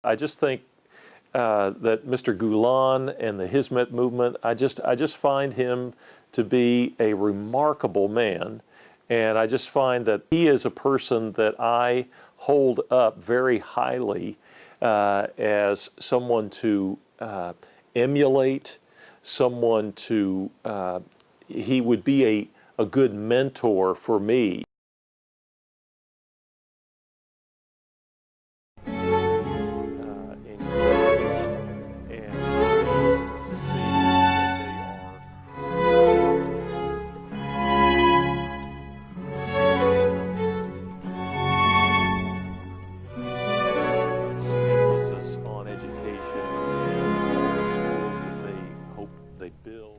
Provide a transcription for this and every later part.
I just think that Mr. Gülen and the Hizmet movement, I just find him to be a remarkable man. And I just find that he is a person that I hold up very highly as someone to emulate, someone to, he would be a good mentor for me. Encouraged and pleased to see that they are. Emphasis on education and all the schools that they hope they build.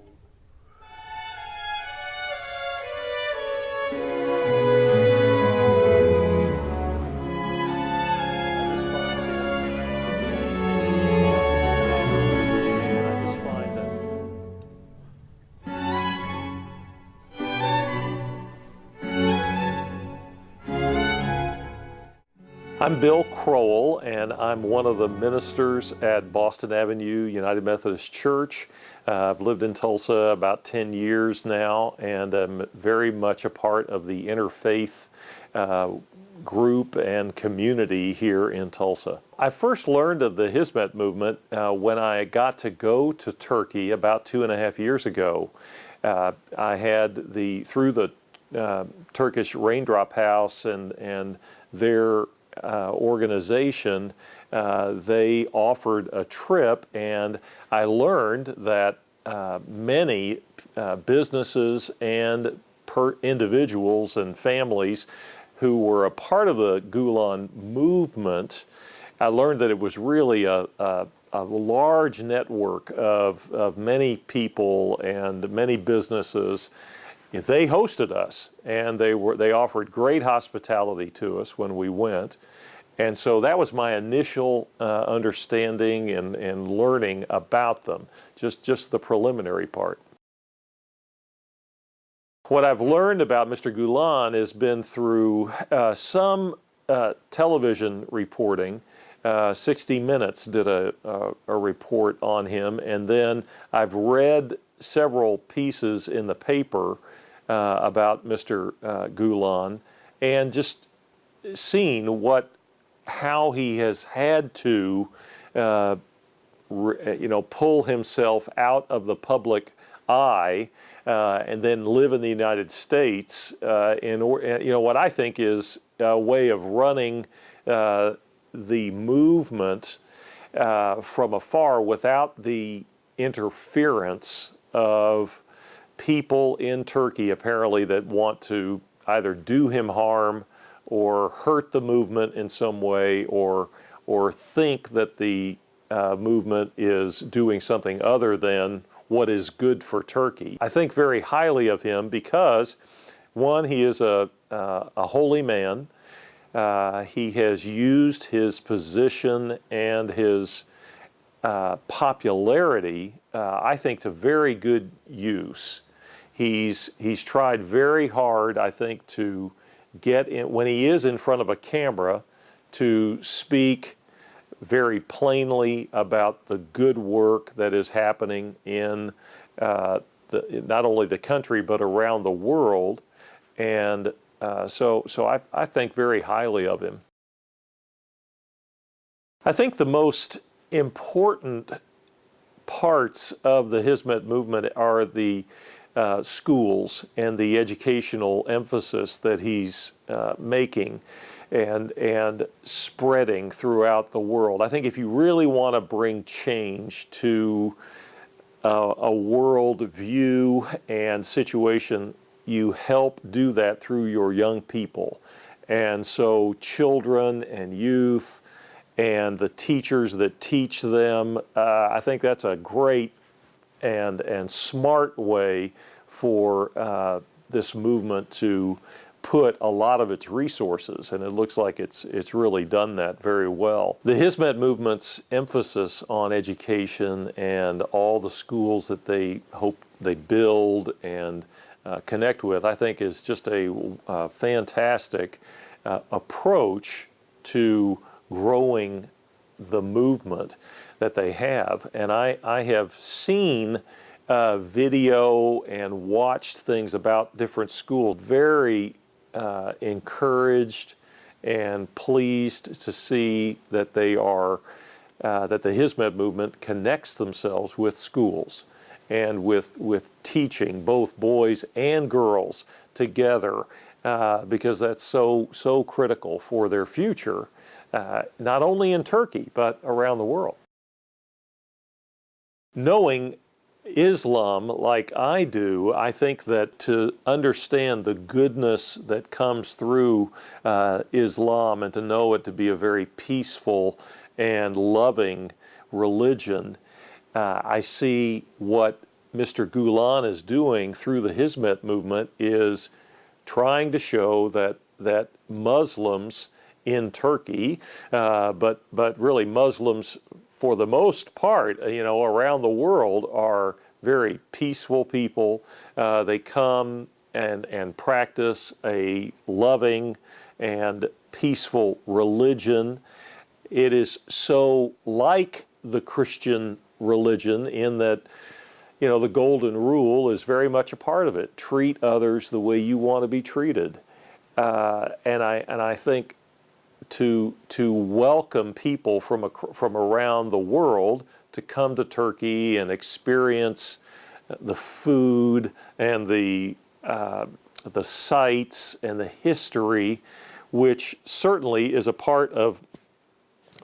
I'm Bill Crowell, and I'm one of the ministers at Boston Avenue United Methodist Church. I've lived in Tulsa about 10 years now, and I'm very much a part of the interfaith group and community here in Tulsa. I first learned of the Hizmet movement when I got to go to Turkey about 2.5 years ago. I had through the Turkish Raindrop House and their organization, they offered a trip, and I learned that many businesses and individuals and families who were a part of the Gülen movement, I learned that it was really a large network of many people and many businesses. They hosted us, and they offered great hospitality to us when we went. And so that was my initial understanding and learning about them, just the preliminary part. What I've learned about Mr. Gülen has been through some television reporting. 60 Minutes did a report on him, and then I've read several pieces in the paper about Mr. Gülen, and just seen how he has had to pull himself out of the public eye and then live in the United States in what I think is a way of running the movement from afar without the interference of people in Turkey, apparently, that want to either do him harm or hurt the movement in some way, or think that the movement is doing something other than what is good for Turkey. I think very highly of him because, one, he is a holy man. He has used his position and his popularity, I think, to very good use. He's tried very hard, I think, to get in, when he is in front of a camera, to speak very plainly about the good work that is happening in not only the country but around the world. And so I think very highly of him. I think the most important parts of the Hizmet movement are the schools and the educational emphasis that he's making and spreading throughout the world. I think if you really want to bring change to a world view and situation, you help do that through your young people. And so children and youth and the teachers that teach them, I think that's a great and smart way for this movement to put a lot of its resources, and it looks like it's really done that very well. The Hizmet movement's emphasis on education and all the schools that they hope they build and connect with, I think, is just a fantastic approach to growing the movement that they have. And I have seen video and watched things about different schools, very encouraged and pleased to see that they are, that the Hizmet movement connects themselves with schools and with teaching both boys and girls together, because that's so critical for their future, not only in Turkey, but around the world. Knowing Islam like I do, I think that to understand the goodness that comes through Islam and to know it to be a very peaceful and loving religion, I see what Mr. Gülen is doing through the Hizmet movement is trying to show that Muslims in Turkey, but really Muslims for the most part, around the world, are very peaceful people. They come and practice a loving and peaceful religion. It is so like the Christian religion in that, the golden rule is very much a part of it. Treat others the way you want to be treated. And I think to welcome people from around the world to come to Turkey and experience the food and the sights and the history, which certainly is a part of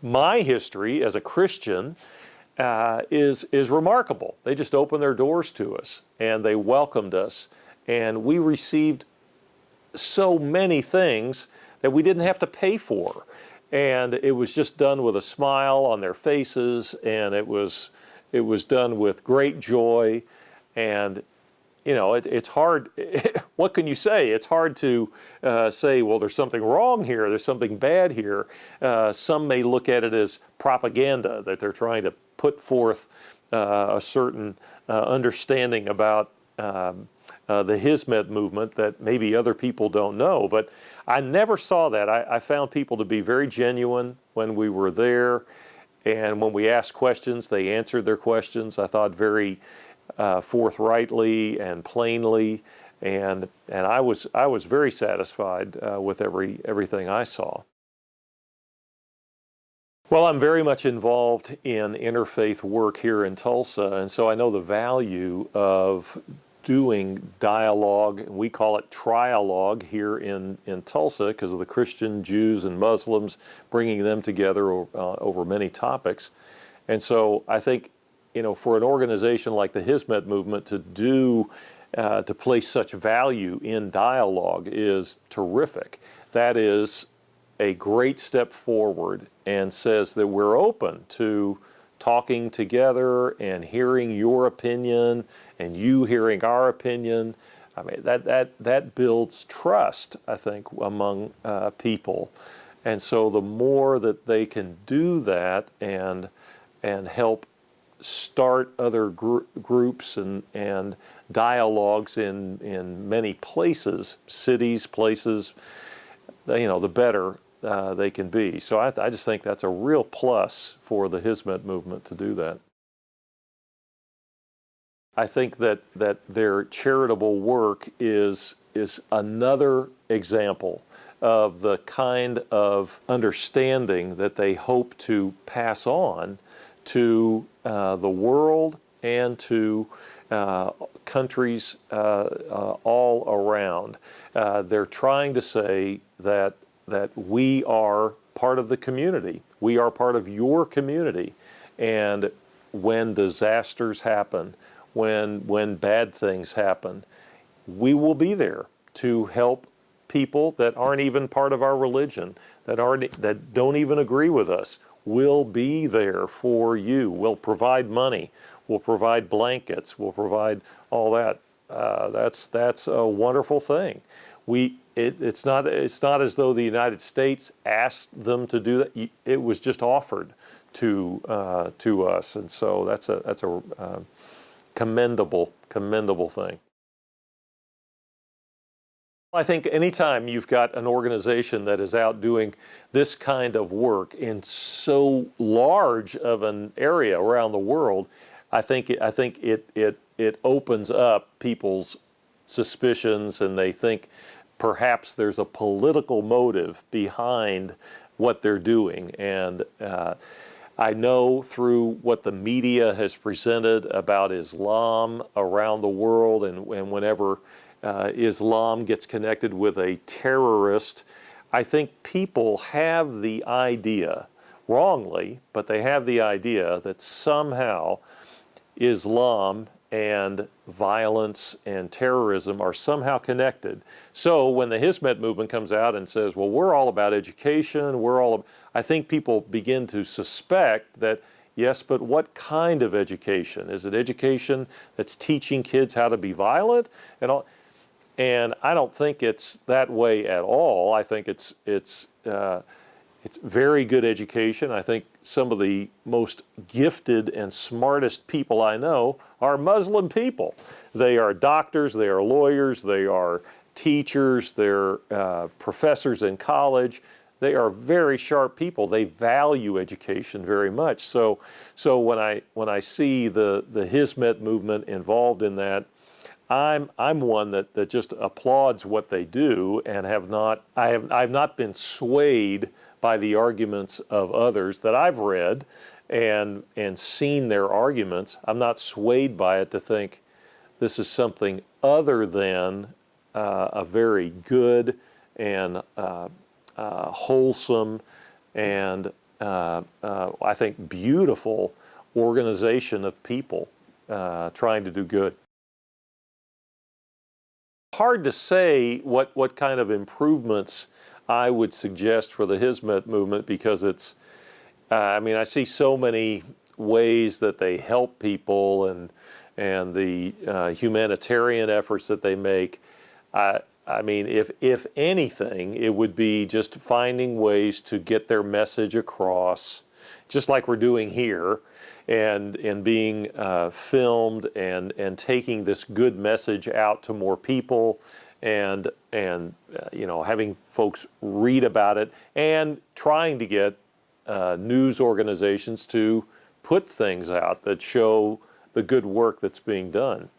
my history as a Christian, is remarkable. They just opened their doors to us and they welcomed us, and we received so many things that we didn't have to pay for. And it was just done with a smile on their faces, and it was done with great joy. And it's hard. What can you say? It's hard to say, well, there's something wrong here, there's something bad here. Some may look at it as propaganda, that they're trying to put forth a certain understanding about the Hizmet movement that maybe other people don't know. But I never saw that. I found people to be very genuine when we were there, and when we asked questions, they answered their questions, I thought, very forthrightly and plainly, and I was very satisfied with everything I saw. Well, I'm very much involved in interfaith work here in Tulsa, and so I know the value of doing dialogue. We call it trialogue here in Tulsa because of the Christian, Jews, and Muslims, bringing them together over many topics. And so I think, for an organization like the Hizmet movement to place such value in dialogue is terrific. That is a great step forward and says that we're open to talking together and hearing your opinion and you hearing our opinion. I mean, that builds trust, I think, among people. And so the more that they can do that and help start other groups and dialogues in many places, cities, places, the better they can be. So I just think that's a real plus for the Hizmet movement to do that. I think that their charitable work is another example of the kind of understanding that they hope to pass on to the world and to countries all around. They're trying to say that we are part of the community. We are part of your community. And when disasters happen, when bad things happen, we will be there to help people that aren't even part of our religion, that don't even agree with us. We'll be there for you. We'll provide money. We'll provide blankets. We'll provide all that. That's a wonderful thing. It's not as though the United States asked them to do that. It was just offered to us, and so that's a commendable thing. I think anytime you've got an organization that is out doing this kind of work in so large of an area around the world, I think it opens up people's suspicions, and they think perhaps there's a political motive behind what they're doing. And I know through what the media has presented about Islam around the world, and whenever Islam gets connected with a terrorist, I think people have the idea, wrongly, but they have the idea that somehow Islam and violence and terrorism are somehow connected. So when the Hizmet movement comes out and says, well, we're all about education, I think people begin to suspect that, yes, but what kind of education? Is it education that's teaching kids how to be violent and all? And I don't think it's that way at all. I think it's very good education. I think some of the most gifted and smartest people I know are Muslim people. They are doctors, they are lawyers, they are teachers, they're professors in college. They are very sharp people. They value education very much. So when I see the Hizmet movement involved in that, I'm one that just applauds what they do, and I've not been swayed by the arguments of others that I've read and seen their arguments. I'm not swayed by it to think this is something other than a very good and wholesome and I think beautiful organization of people trying to do good. Hard to say what kind of improvements I would suggest for the Hizmet movement, because it's, I see so many ways that they help people and the humanitarian efforts that they make. If anything, it would be just finding ways to get their message across, just like we're doing here, and being filmed and taking this good message out to more people, and having folks read about it, and trying to get news organizations to put things out that show the good work that's being done.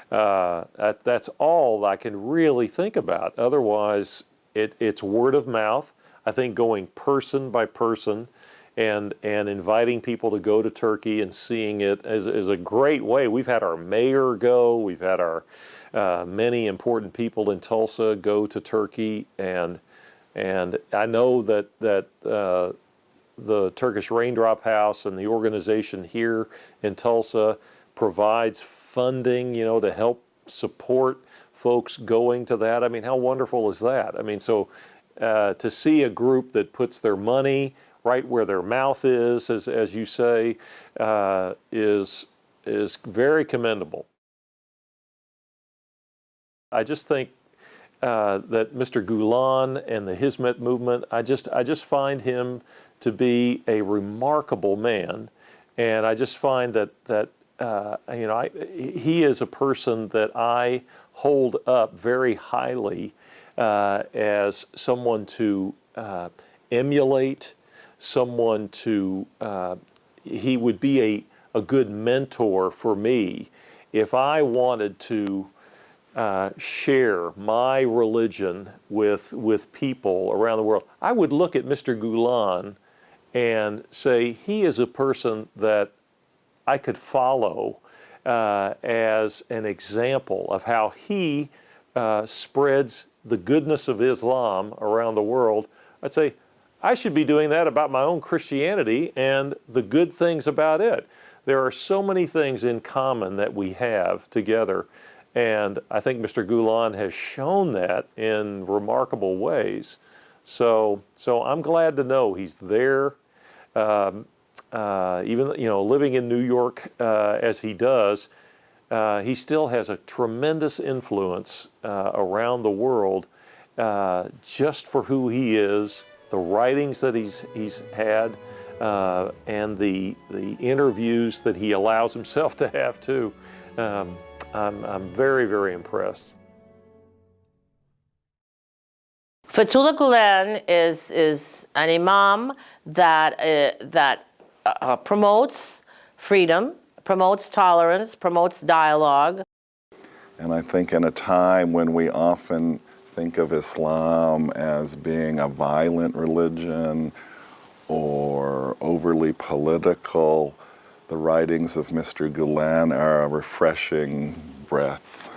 That's all I can really think about. Otherwise, it's word of mouth. I think going person by person and inviting people to go to Turkey and seeing it is a great way. We've had our mayor go. We've had our many important people in Tulsa go to Turkey, and I know that the Turkish Raindrop House and the organization here in Tulsa provides funding, to help support folks going to that. How wonderful is that? So to see a group that puts their money right where their mouth is, as you say, is very commendable. I just think that Mr. Gülen and the Hizmet movement, I just find him to be a remarkable man, and I just find that he is a person that I hold up very highly as someone to emulate, someone to, he would be a good mentor for me if I wanted to share my religion with people around the world. I would look at Mr. Gülen and say, he is a person that I could follow as an example of how he spreads the goodness of Islam around the world. I'd say, I should be doing that about my own Christianity and the good things about it. There are so many things in common that we have together, and I think Mr. Gülen has shown that in remarkable ways. So I'm glad to know he's there. Even living in New York as he does, he still has a tremendous influence around the world just for who he is, the writings that he's had, and the interviews that he allows himself to have too. I'm very, very impressed. Fethullah Gulen is an imam that promotes freedom, promotes tolerance, promotes dialogue. And I think in a time when we often think of Islam as being a violent religion or overly political, the writings of Mr. Gülen are a refreshing breath.